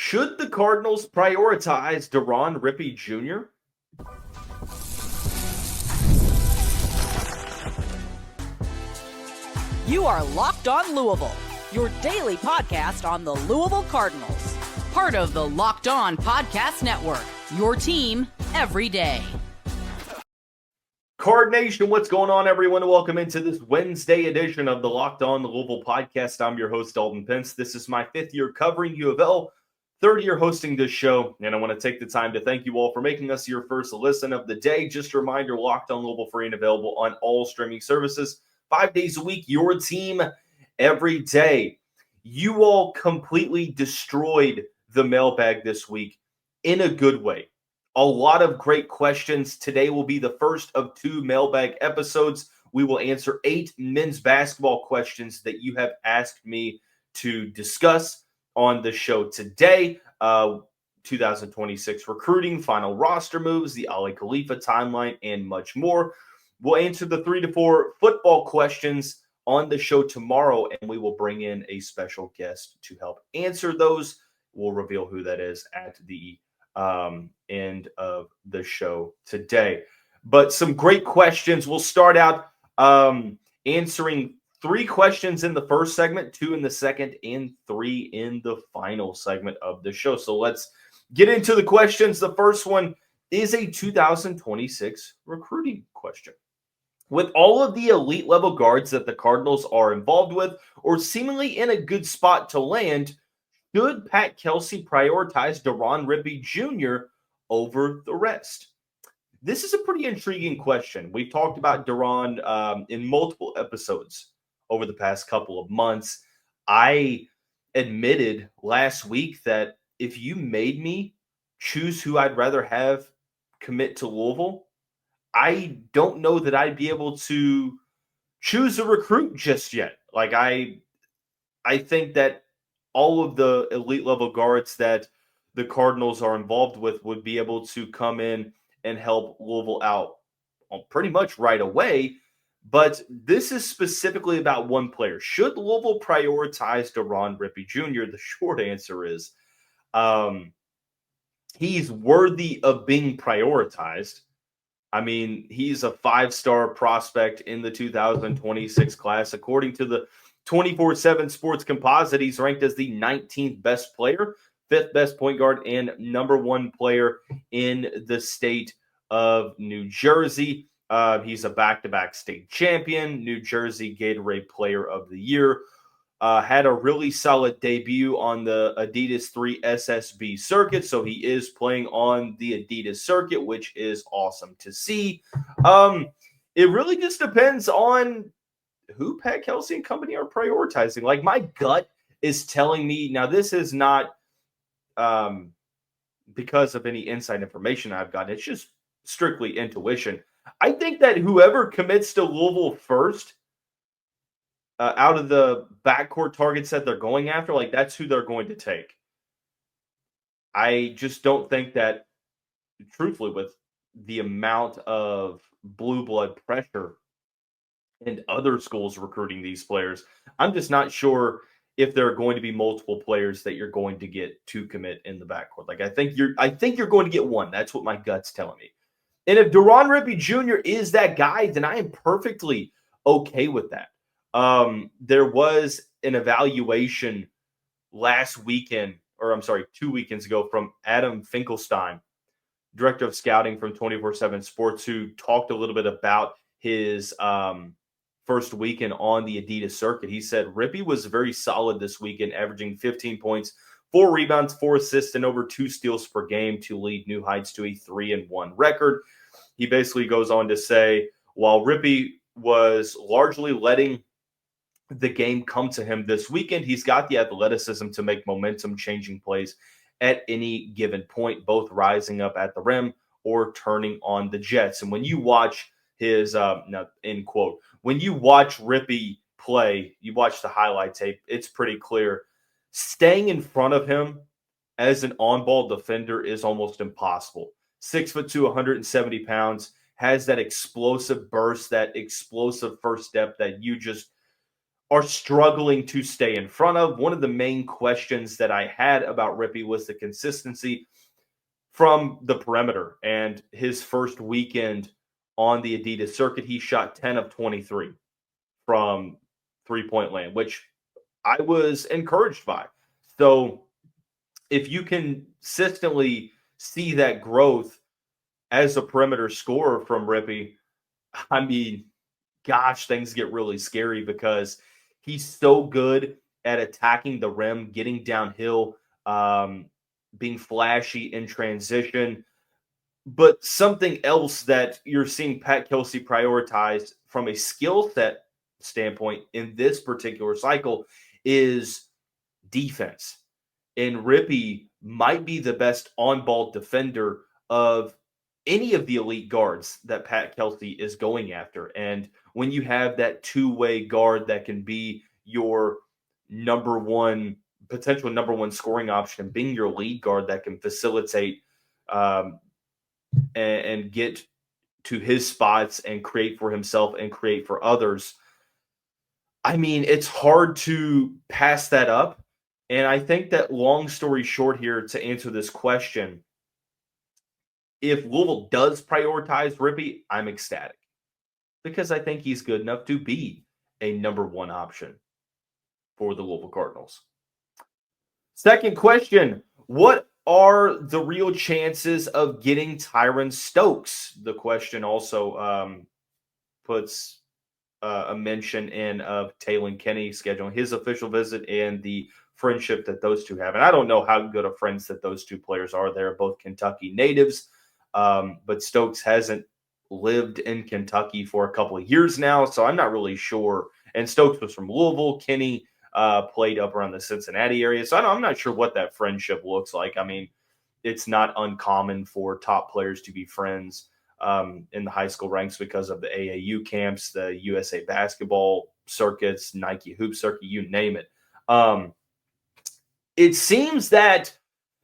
Should the Cardinals prioritize Deron Rippey Jr.? You are Locked On Louisville, your daily podcast on the Louisville Cardinals. Part of the Locked On Podcast Network, your team every day. Card Nation, what's going on, everyone? Welcome into this Wednesday edition of the Locked On Louisville podcast. I'm your host, Dalton Pence. This is my fifth year covering U of L, third year hosting this show, and I want to take the time to thank you all for making us your first listen of the day. Just a reminder, Locked On Louisville free and available on all streaming services, 5 days a week, your team every day. You all completely destroyed the mailbag this week in a good way. A lot of great questions. Today will be the first of 2 mailbag episodes. We will answer 8 men's basketball questions that you have asked me to discuss on the show today. 2026 recruiting, final roster moves, the Aly Khalifa timeline, and much more. We'll answer the 3 to 4 football questions on the show tomorrow, and we will bring in a special guest to help answer those. We'll reveal who that is at the end of the show today. But some great questions. We'll start out answering 3 questions in the first segment, 2 in the second, and 3 in the final segment of the show. So let's get into the questions. The first one is a 2026 recruiting question. With all of the elite level guards that the Cardinals are involved with, or seemingly in a good spot to land, should Pat Kelsey prioritize Deron Rippey Jr. over the rest? This is a pretty intriguing question. We've talked about Deron in multiple episodes over the past couple of months. I admitted last week that if you made me choose who I'd rather have commit to Louisville, I don't know that I'd be able to choose a recruit just yet. Like I think that all of the elite level guards that the Cardinals are involved with would be able to come in and help Louisville out pretty much right away. But this is specifically about one player. Should Louisville prioritize Deron Rippey Jr.? The short answer is he's worthy of being prioritized. I mean, he's a 5-star prospect in the 2026 class. According to the 24/7 Sports Composite, he's ranked as the 19th best player, 5th best point guard, and number 1 player in the state of New Jersey. He's a back-to-back state champion, New Jersey Gatorade Player of the Year. Had a really solid debut on the Adidas 3 SSB circuit, so he is playing on the Adidas circuit, which is awesome to see. It really just depends on who Pat Kelsey and company are prioritizing. Like, my gut is telling me, now this is not because of any inside information I've gotten, it's just strictly intuition. I think that whoever commits to Louisville first, out of the backcourt targets that they're going after, like, that's who they're going to take. I just don't think that, truthfully, with the amount of blue blood pressure and other schools recruiting these players, I'm just not sure if there are going to be multiple players that you're going to get to commit in the backcourt. Like, I think you're going to get one. That's what my gut's telling me. And if Deron Rippey Jr. is that guy, then I am perfectly okay with that. There was an evaluation last weekend, or I'm sorry, 2 weekends ago, from Adam Finkelstein, director of scouting from 24/7 Sports, who talked a little bit about his first weekend on the Adidas circuit. He said Rippey was very solid this weekend, averaging 15 points, 4 rebounds, 4 assists, and over 2 steals per game to lead new heights to a 3-1 record. He basically goes on to say, while Rippey was largely letting the game come to him this weekend, he's got the athleticism to make momentum-changing plays at any given point, both rising up at the rim or turning on the Jets. And when you watch his, end quote, when you watch Rippey play, you watch the highlight tape, it's pretty clear. Staying in front of him as an on-ball defender is almost impossible. 6'2", 170 pounds, has that explosive burst, that explosive first step that you just are struggling to stay in front of. One of the main questions that I had about Rippey was the consistency from the perimeter. And his first weekend on the Adidas circuit, he shot 10 of 23 from three-point land, which I was encouraged by. So if you can consistently see that growth as a perimeter scorer from Rippey, I mean, gosh, things get really scary because he's so good at attacking the rim, getting downhill, being flashy in transition. But something else that you're seeing Pat Kelsey prioritize from a skill set standpoint in this particular cycle is defense. And Rippey might be the best on-ball defender of any of the elite guards that Pat Kelsey is going after. And when you have that two-way guard that can be your potential number one scoring option, being your lead guard that can facilitate and get to his spots and create for himself and create for others, I mean, it's hard to pass that up. And I think that, long story short here, to answer this question, if Louisville does prioritize Rippey, I'm ecstatic because I think he's good enough to be a number one option for the Louisville Cardinals. Second question, what are the real chances of getting Tyran Stokes? The question also puts a mention in of Talon Kenny scheduling his official visit and the friendship that those two have. And I don't know how good of friends that those two players are. They're both Kentucky natives, but Stokes hasn't lived in Kentucky for a couple of years now, so I'm not really sure. And Stokes was from Louisville. Kenny played up around the Cincinnati area, so I'm not sure what that friendship looks like. I mean, it's not uncommon for top players to be friends in the high school ranks because of the AAU camps, the USA Basketball circuits, Nike Hoop Circuit, you name it. It seems that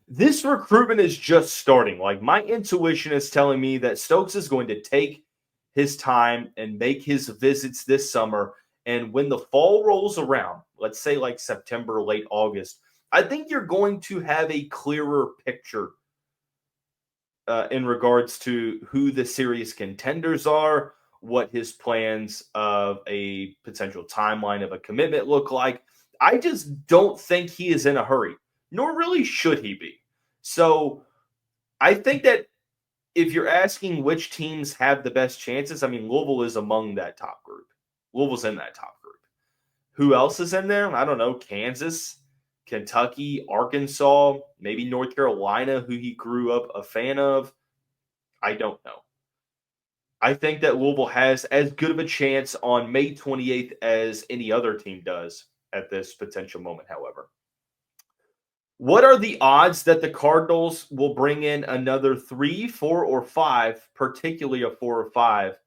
this recruitment is just starting. Like, my intuition is telling me that Stokes is going to take his time and make his visits this summer. And when the fall rolls around, let's say like September, late August, I think you're going to have a clearer picture in regards to who the serious contenders are, what his plans of a potential timeline of a commitment look like. I just don't think he is in a hurry, nor really should he be. So I think that if you're asking which teams have the best chances, I mean, Louisville is among that top group. Louisville's in that top group. Who else is in there? I don't know. Kansas, Kentucky, Arkansas, maybe North Carolina, who he grew up a fan of. I don't know. I think that Louisville has as good of a chance on May 28th as any other team does at this potential moment, however. What are the odds that the Cardinals will bring in another 3, 4, or 5, particularly a 4 or 5,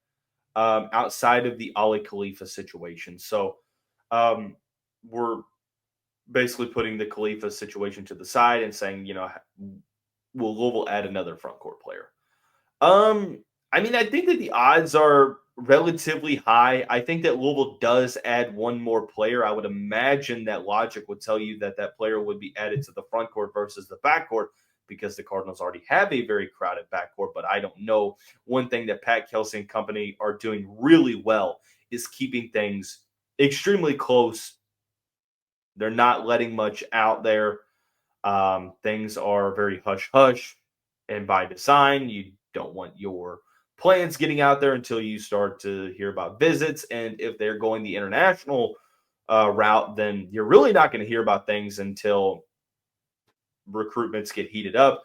outside of the Aly Khalifa situation? So we're basically putting the Khalifa situation to the side and saying, will Louisville add another front court player? I mean, I think that the odds are relatively high. I think that Louisville does add one more player. I would imagine that logic would tell you that that player would be added to the front court versus the backcourt because the Cardinals already have a very crowded backcourt, but I don't know. One thing that Pat Kelsey and company are doing really well is keeping things extremely close. They're not letting much out there. Things are very hush-hush, and by design, you don't want your plans getting out there until you start to hear about visits. And if they're going the international route, then you're really not going to hear about things until recruitments get heated up.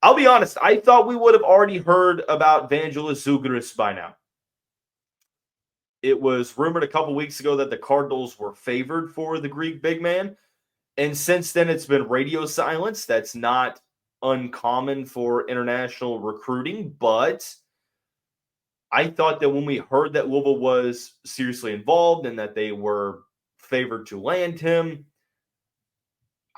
I'll be honest, I thought we would have already heard about Vangelis Zougaris by now. It was rumored a couple weeks ago that the Cardinals were favored for the Greek big man. And since then, it's been radio silence. That's not uncommon for international recruiting, but I thought that when we heard that Louisville was seriously involved and that they were favored to land him,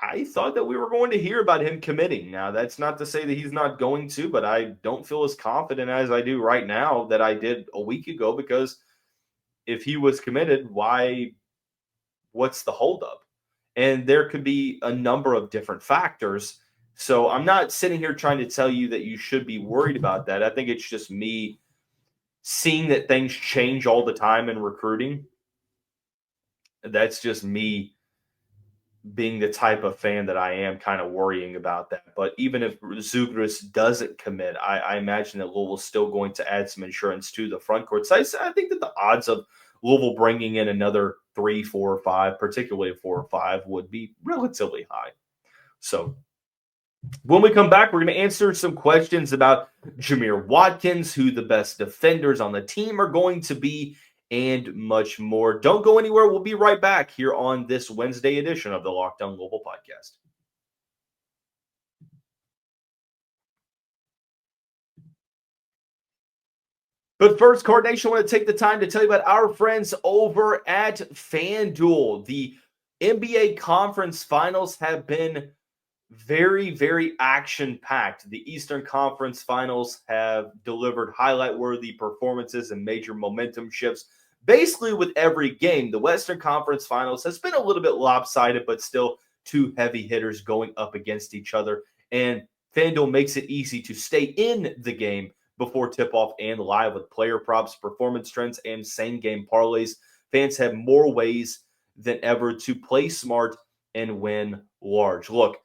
I thought that we were going to hear about him committing. Now, that's not to say that he's not going to, but I don't feel as confident as I do right now that I did a week ago, because if he was committed, why what's the holdup? And there could be a number of different factors. So I'm not sitting here trying to tell you that you should be worried about that. I think it's just me seeing that things change all the time in recruiting. That's just me being the type of fan that I am, kind of worrying about that. But even if Zubris doesn't commit, I imagine that Louisville's still going to add some insurance to the front court. So I think that the odds of Louisville bringing in another 3, 4, or 5, particularly a 4 or 5, would be relatively high. So when we come back, we're going to answer some questions about Jamir Watkins, who the best defenders on the team are going to be, and much more. Don't go anywhere. We'll be right back here on this Wednesday edition of the Locked On Louisville podcast. But first, Card Nation, I want to take the time to tell you about our friends over at FanDuel. The NBA Conference Finals have been very, very action-packed. The Eastern Conference Finals have delivered highlight-worthy performances and major momentum shifts basically with every game. The Western Conference Finals has been a little bit lopsided, but still two heavy hitters going up against each other. And FanDuel makes it easy to stay in the game before tip-off and live with player props, performance trends, and same-game parlays. Fans have more ways than ever to play smart and win large. Look,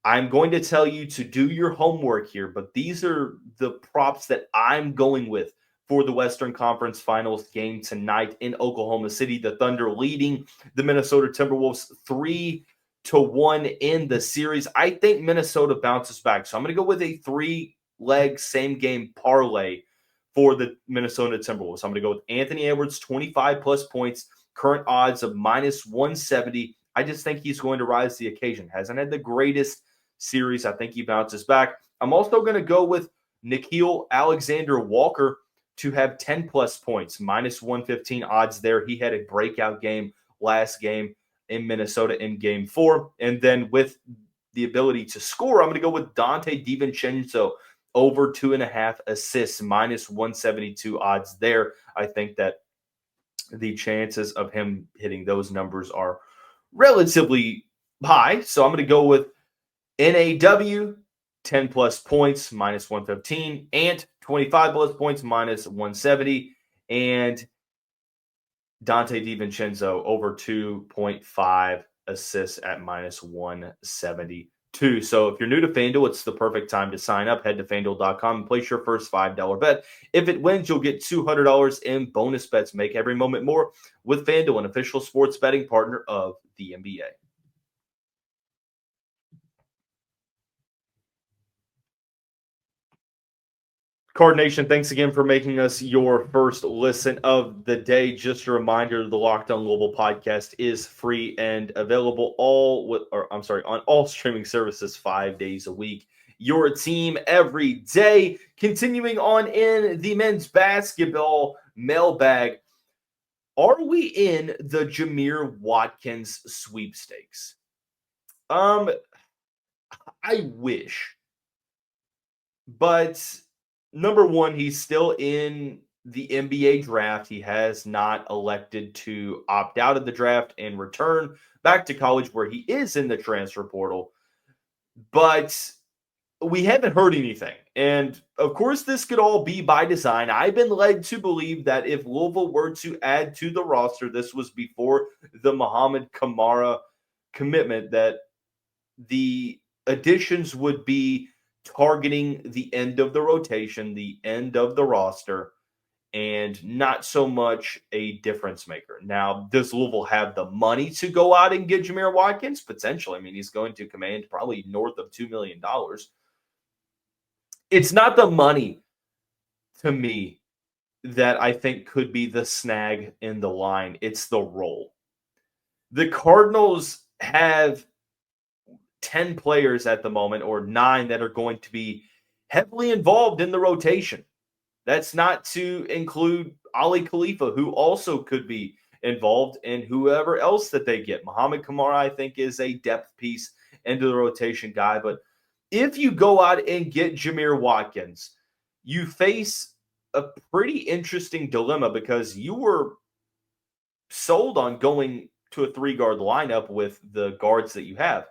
I'm going to tell you to do your homework here, but these are the props that I'm going with for the Western Conference Finals game tonight in Oklahoma City. The Thunder leading the Minnesota Timberwolves 3-1 in the series. I think Minnesota bounces back. So I'm going to go with a 3-leg same-game parlay for the Minnesota Timberwolves. I'm going to go with Anthony Edwards, 25-plus points, current odds of -170. I just think he's going to rise to the occasion. Hasn't had the greatest series. I think he bounces back. I'm also going to go with Nickeil Alexander-Walker to have 10-plus points, -115 odds there. He had a breakout game last game in Minnesota in Game 4. And then with the ability to score, I'm going to go with Dante DiVincenzo over 2.5 assists, -172 odds there. I think that the chances of him hitting those numbers are relatively high. So I'm going to go with NAW, 10-plus points, -115. Ant, 25-plus points, -170. And Dante DiVincenzo, over 2.5 assists at -172. So if you're new to FanDuel, it's the perfect time to sign up. Head to FanDuel.com and place your first $5 bet. If it wins, you'll get $200 in bonus bets. Make every moment more with FanDuel, an official sports betting partner of the NBA. Card Nation, thanks again for making us your first listen of the day. Just a reminder, the Locked On Louisville podcast is free and available on all streaming services 5 days a week. Your team every day. Continuing on in the men's basketball mailbag, are we in the Jamir Watkins sweepstakes? I wish, but number one, he's still in the NBA draft. He has not elected to opt out of the draft and return back to college where he is in the transfer portal. But we haven't heard anything. And of course, this could all be by design. I've been led to believe that if Louisville were to add to the roster, this was before the Muhammad Kamara commitment, that the additions would be targeting the end of the rotation, the end of the roster, and not so much a difference maker. Now, does Louisville have the money to go out and get Jamir Watkins? Potentially. I mean, he's going to command probably north of $2 million. It's not the money, to me, that I think could be the snag in the line. It's the role. The Cardinals have 10 players at the moment, or 9, that are going to be heavily involved in the rotation. That's not to include Aly Khalifa, who also could be involved, and whoever else that they get. Muhammad Kamara, I think, is a depth piece into the rotation guy. But if you go out and get Jamir Watkins, you face a pretty interesting dilemma, because you were sold on going to a 3-guard lineup with the guards that you have.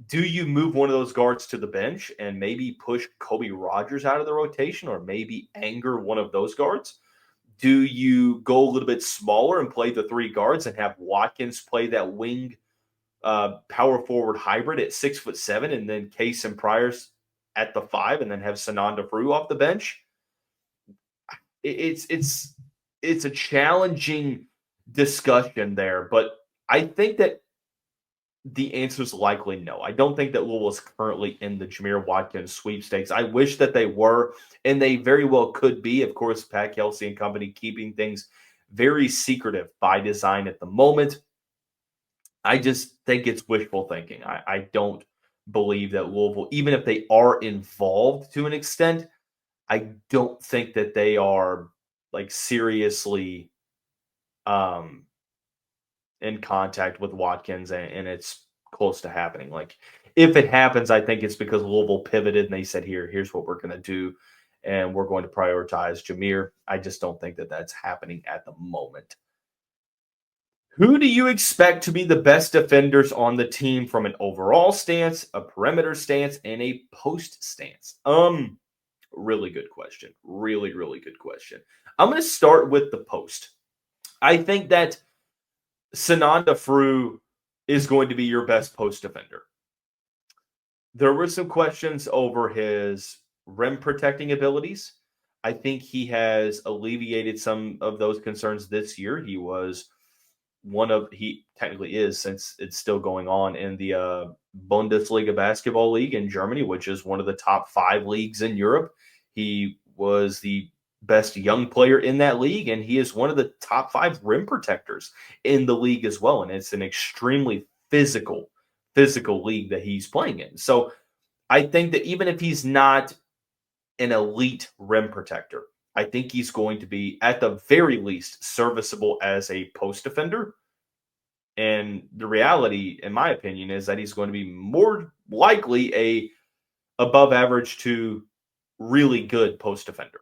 Do you move one of those guards to the bench and maybe push Kobe Rogers out of the rotation, or maybe anger one of those guards? Do you go a little bit smaller and play the 3 guards and have Watkins play that wing power forward hybrid at 6'7", and then Case and Pryor's at the 5, and then have Sananda Frew off the bench? It's a challenging discussion there, but I think that the answer is likely no. I don't think that Louisville is currently in the Jameer Watkins sweepstakes. I wish that they were, and they very well could be. Of course, Pat Kelsey and company keeping things very secretive by design at the moment. I just think it's wishful thinking. I don't believe that Louisville, even if they are involved to an extent, I don't think that they are like seriously in contact with Watkins, and it's close to happening. Like, if it happens, I think it's because Louisville pivoted and they said, here's what we're going to do, and we're going to prioritize Jameer. I just don't think that that's happening at the moment. Who do you expect to be the best defenders on the team from an overall stance, a perimeter stance, and a post stance? Really good question. Really, really good question. I'm going to start with the post. I think that Sananda Frew is going to be your best post defender. There were some questions over his rim protecting abilities. I think he has alleviated some of those concerns this year. He was he technically is, since it's still going on, in the Bundesliga Basketball League in Germany, which is one of the top 5 leagues in Europe. He was the best young player in that league, and he is one of the top 5 rim protectors in the league as well. And it's an extremely physical league that he's playing in. So I think that even if he's not an elite rim protector, I think he's going to be, at the very least, serviceable as a post defender. And the reality, in my opinion, is that he's going to be more likely a above average to really good post defender.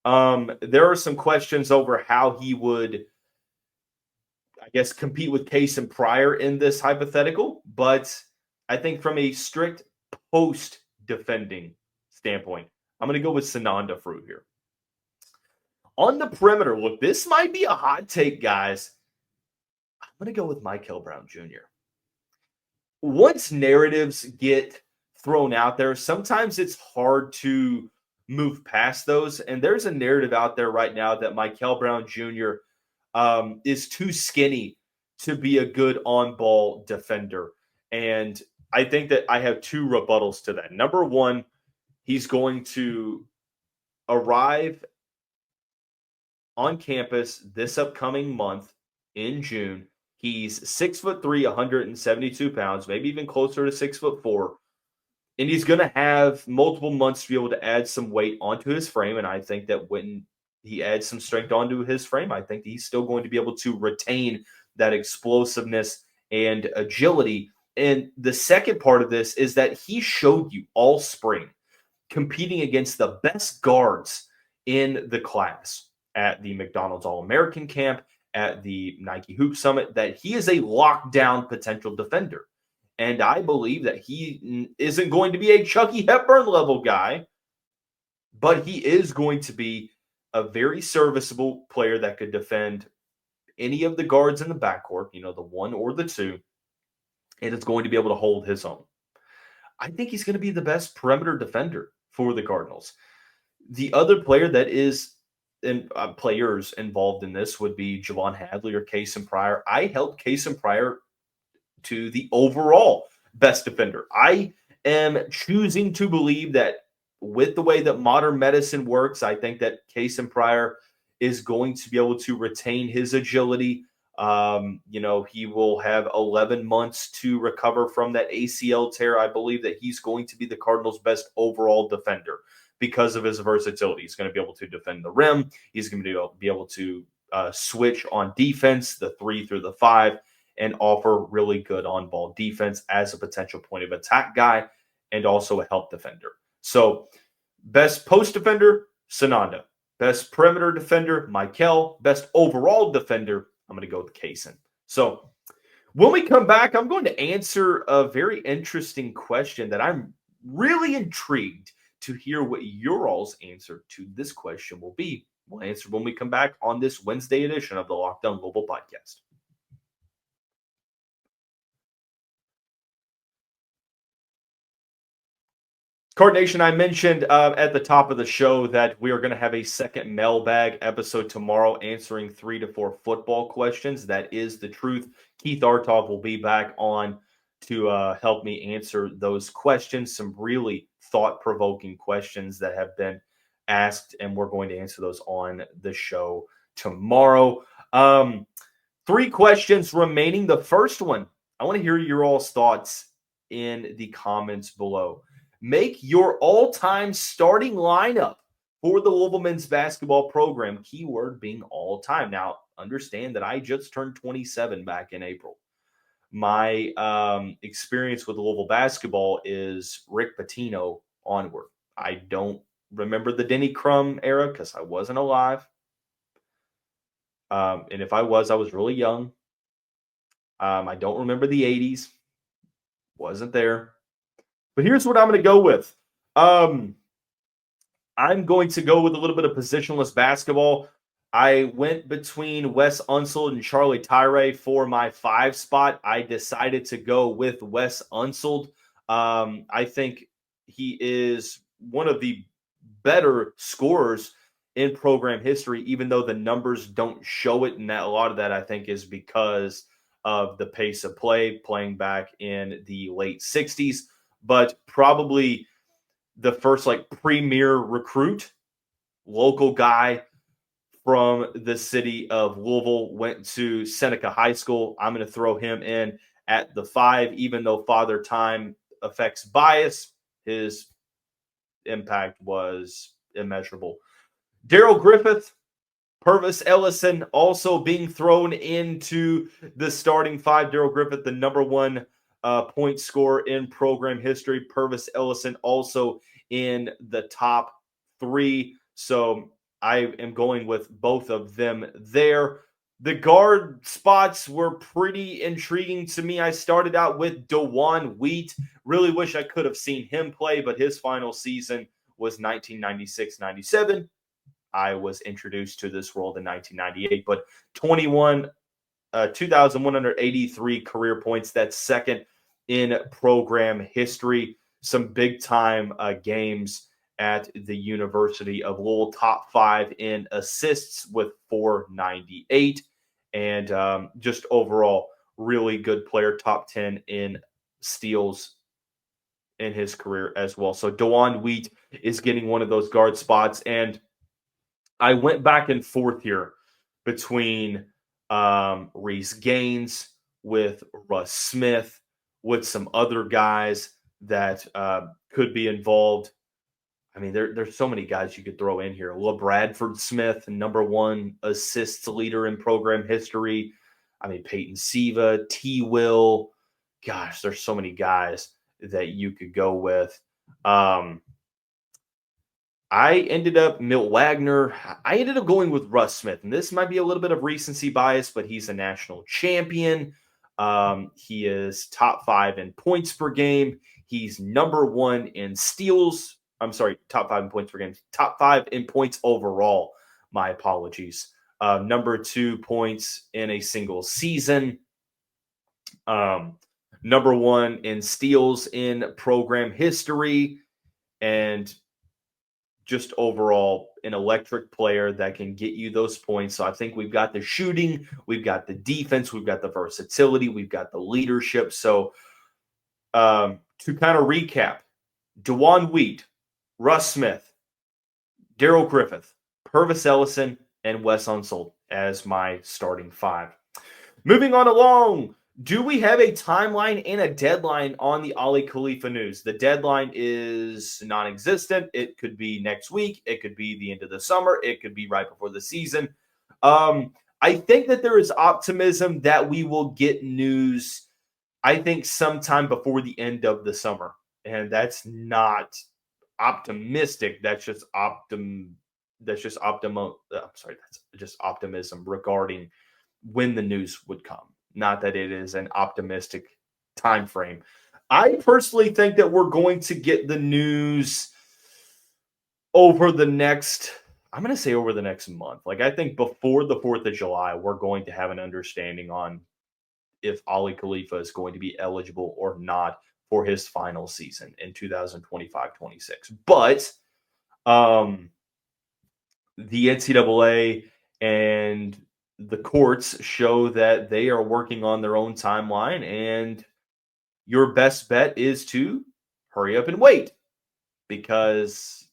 There are some questions over how he would, I guess, compete with Case and Pryor in this hypothetical, but I think from a strict post defending standpoint, I'm going to go with Sananda Frew here. On the perimeter, look, this might be a hot take, guys. I'm going to go with Michael Brown Jr. Once narratives get thrown out there, sometimes it's hard to move past those. And there's a narrative out there right now that Michael Brown Jr. Is too skinny to be a good on-ball defender. And I think that I have 2 rebuttals to that. Number one, he's going to arrive on campus this upcoming month in June. He's 6'3", 172 pounds, maybe even closer to 6'4". And he's going to have multiple months to be able to add some weight onto his frame. And I think that when he adds some strength onto his frame, I think he's still going to be able to retain that explosiveness and agility. And the second part of this is that he showed you all spring competing against the best guards in the class at the McDonald's All-American Camp, at the Nike Hoop Summit, that he is a lockdown potential defender. And I believe that he isn't going to be a Chucky Hepburn level guy, but he is going to be a very serviceable player that could defend any of the guards in the backcourt, the 1 or the 2, and is going to be able to hold his own. I think he's going to be the best perimeter defender for the Cardinals. The other player that is players involved in this would be Javon Hadley or Case and Pryor. I held Case and Pryor to the overall best defender. I am choosing to believe that with the way that modern medicine works, I think that Case and Pryor is going to be able to retain his agility. He will have 11 months to recover from that ACL tear. I believe that he's going to be the Cardinals' best overall defender because of his versatility. He's going to be able to defend the rim. He's going to be able to switch on defense, the 3 through the 5, and offer really good on-ball defense as a potential point of attack guy and also a help defender. So best post defender, Sananda. Best perimeter defender, Michael. Best overall defender, I'm going to go with Kaysen. So when we come back, I'm going to answer a very interesting question that I'm really intrigued to hear what your all's answer to this question will be. We'll answer when we come back on this Wednesday edition of the Locked On Louisville podcast. Card Nation, I mentioned at the top of the show that we are going to have a second mailbag episode tomorrow answering 3 to 4 football questions. That is the truth. Keith Artov will be back on to help me answer those questions. Some really thought-provoking questions that have been asked, and we're going to answer those on the show tomorrow. 3 questions remaining. The first one, I want to hear your all's thoughts in the comments below. Make your all-time starting lineup for the Louisville men's basketball program, keyword being all-time. Now, understand that I just turned 27 back in April. My experience with Louisville basketball is Rick Pitino onward. I don't remember the Denny Crum era because I wasn't alive. And if I was really young. I don't remember the 80s. Wasn't there. But here's what I'm going to go with. I'm going to go with a little bit of positionless basketball. I went between Wes Unseld and Charlie Tyran for my 5 spot. I decided to go with Wes Unseld. I think he is one of the better scorers in program history, even though the numbers don't show it. And that a lot of that, I think, is because of the pace of play, playing back in the late 60s. But probably the first premier recruit, local guy from the city of Louisville, went to Seneca High School. I'm going to throw him in at the 5, even though Father Time affects bias. His impact was immeasurable. Darrell Griffith, Purvis Ellison also being thrown into the starting 5. Darrell Griffith, the number 1 point scorer in program history. Purvis Ellison also in the top 3. So I am going with both of them there. The guard spots were pretty intriguing to me. I started out with DeJuan Wheat. Really wish I could have seen him play, but his final season was 1996-97. I was introduced to this world in 1998, but 2,183 career points. That's second in program history. Some big-time games at the University of Louisville. Top 5 in assists with 498. And just overall, really good player. Top 10 in steals in his career as well. So DeJuan Wheat is getting one of those guard spots. And I went back and forth here between Reese Gaines with Russ Smith, with some other guys that could be involved. I mean, there's so many guys you could throw in here. LaBradford Smith, number 1 assists leader in program history. I mean, Peyton Siva, T. Will. Gosh, there's so many guys that you could go with. I ended up Milt Wagner. I ended up going with Russ Smith, and this might be a little bit of recency bias, but he's a national champion. He is top 5 in points per game. He's number 1 in steals. I'm sorry, top 5 in points per game. Top 5 in points overall. My apologies. Number 2 points in a single season. Number 1 in steals in program history. And just overall an electric player that can get you those points. So I think we've got the shooting, we've got the defense, we've got the versatility, we've got the leadership. So to kind of recap, DeJuan Wheat, Russ Smith, Darrell Griffith, Purvis Ellison, and Wes Unseld as my starting 5. Moving on along, do we have a timeline and a deadline on the Aly Khalifa news? The deadline is non-existent. It could be next week. It could be the end of the summer. It could be right before the season. I think that there is optimism that we will get news, I think, sometime before the end of the summer. And that's not optimistic. That's just optimism regarding when the news would come. not that it is an optimistic time frame. I personally think that we're going to get the news over the next month. Like, I think before the 4th of July, we're going to have an understanding on if Aly Khalifa is going to be eligible or not for his final season in 2025-26. But the NCAA and the courts show that they are working on their own timeline, and your best bet is to hurry up and wait, because,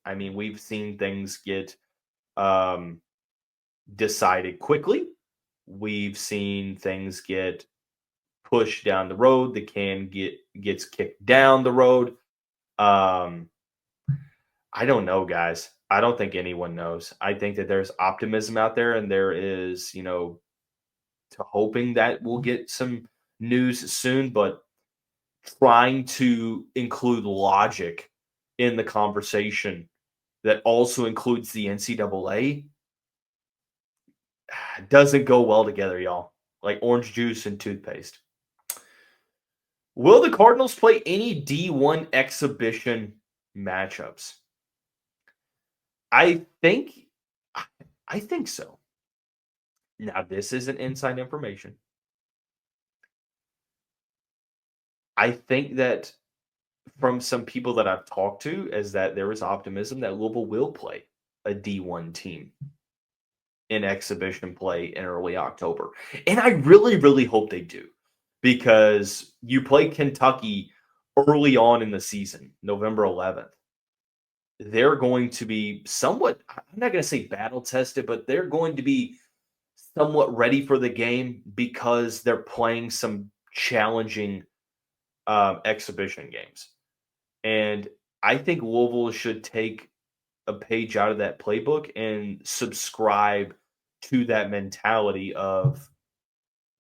I mean, we've seen things get decided quickly. We've seen things get pushed down the road. The can gets kicked down the road. I don't know, guys. I don't think anyone knows. I think that there's optimism out there, and there is, to hoping that we'll get some news soon, but trying to include logic in the conversation that also includes the NCAA doesn't go well together, y'all. Like orange juice and toothpaste. Will the Cardinals play any D1 exhibition matchups? I think so. Now, this isn't inside information. I think that from some people that I've talked to is that there is optimism that Louisville will play a D1 team in exhibition play in early October. And I really, really hope they do, because you play Kentucky early on in the season, November 11th. They're going to be somewhat, I'm not going to say battle tested, but they're going to be somewhat ready for the game because they're playing some challenging exhibition games. And I think Louisville should take a page out of that playbook and subscribe to that mentality of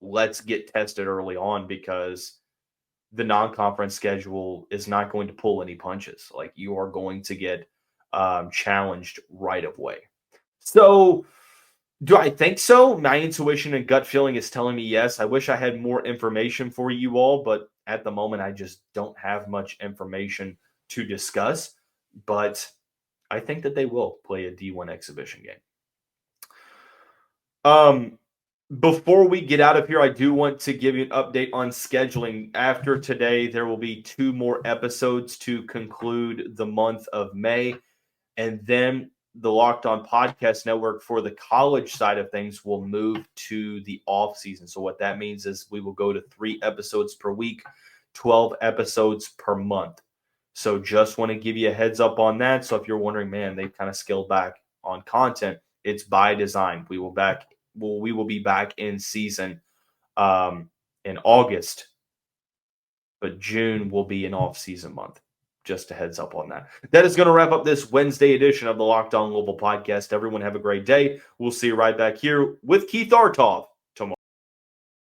let's get tested early on, because the non-conference schedule is not going to pull any punches. Like, you are going to get challenged right away. So do I think so? My intuition and gut feeling is telling me yes. I wish I had more information for you all, but at the moment I just don't have much information to discuss. But I think that they will play a D1 exhibition game. Before we get out of here, I do want to give you an update on scheduling. After today, there will be 2 more episodes to conclude the month of May. And then the Locked On Podcast Network for the college side of things will move to the off season. So what that means is we will go to 3 episodes per week, 12 episodes per month. So just want to give you a heads up on that. So if you're wondering, man, they've kind of scaled back on content, it's by design. We will be back in season in August, but June will be an off-season month. Just a heads up on that. That is going to wrap up this Wednesday edition of the Locked On Louisville podcast. Everyone have a great day. We'll see you right back here with Keith Artov